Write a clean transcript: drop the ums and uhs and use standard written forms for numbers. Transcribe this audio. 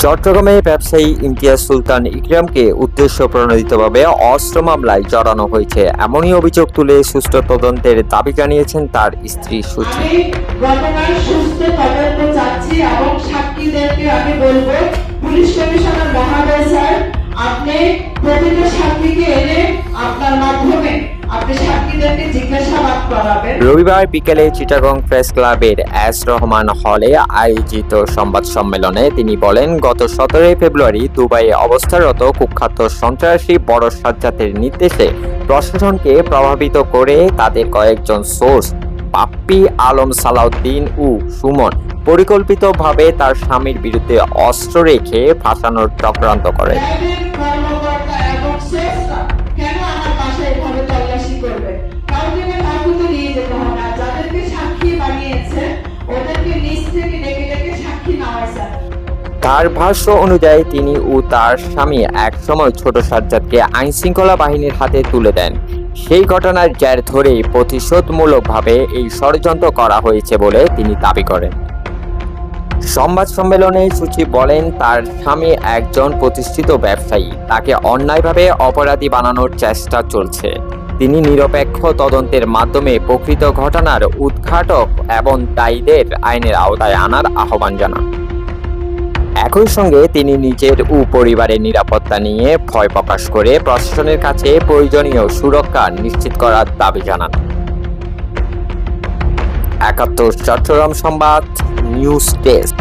চট্টগ্রামে ব্যবসায়ী ইমতিয়াজ সুলতান ইকরামকে উদ্দেশ্য প্রণোদিতভাবে অস্ত্র মামলায় জড়ানো হয়েছে, এমনই অভিযোগ তুলে সুষ্ঠু তদন্তের দাবি জানিয়েছেন তার স্ত্রী সুচি। আমি ঘটনার সুষ্ঠু তদন্ত চাচ্ছি এবং সাক্ষীদেরকে আমি বলবো, পুলিশ কমিশনার মহোদয় স্যার, আপনি প্রতিটা সাক্ষীকে এনে আপনার মাধ্যমে আপনি সাক্ষীদেরকে জিজ্ঞাসাবাদ করাবেন। রবিবার বিকেলে চিটাগং প্রেস ক্লাবের এস রহমান হলে আয়োজিত সংবাদ সম্মেলনে তিনি বলেন, গত 17 ফেব্রুয়ারি দুবাইয়ে অবস্থারত কুখ্যাত সন্ত্রাসী বড় সাজ্জাদের নির্দেশে প্রশাসনকে প্রভাবিত করে তাদের কয়েকজন সোর্স বাপ্পি আলম, সালাউদ্দিন ও সুমন পরিকল্পিতভাবে তার স্বামীর বিরুদ্ধে অস্ত্র রেখে ফাঁসানোর চক্রান্ত করে। তার ভাষ্য অনুযায়ী তিনি ও তার স্বামী একসময় ছোট সাজ্জাদকে আইন শৃঙ্খলা বাহিনীর হাতে তুলে দেন। সেই ঘটনার জের ধরেই প্রতিশোধমূলকভাবে এই ষড়যন্ত্র করা হয়েছে বলে তিনি দাবি করেন। সংবাদ সম্মেলনে সুচি বলেন, তার স্বামী একজন প্রতিষ্ঠিত ব্যবসায়ী, তাকে অন্যায়ভাবে অপরাধী বানানোর চেষ্টা চলছে। তিনি নিরপেক্ষ তদন্তের মাধ্যমে প্রকৃত ঘটনার উদ্ঘাটক এবং দায়ীদের আইনের আওতায় আনার আহ্বান জানান। একই সঙ্গে তিনি নিজের ও পরিবারের নিরাপত্তা নিয়ে ভয় প্রকাশ করে প্রশাসনের কাছে প্রয়োজনীয় সুরক্ষা নিশ্চিত করার দাবি জানান। ৭১ চট্টগ্রাম সংবাদ নিউজ ডেস্ক।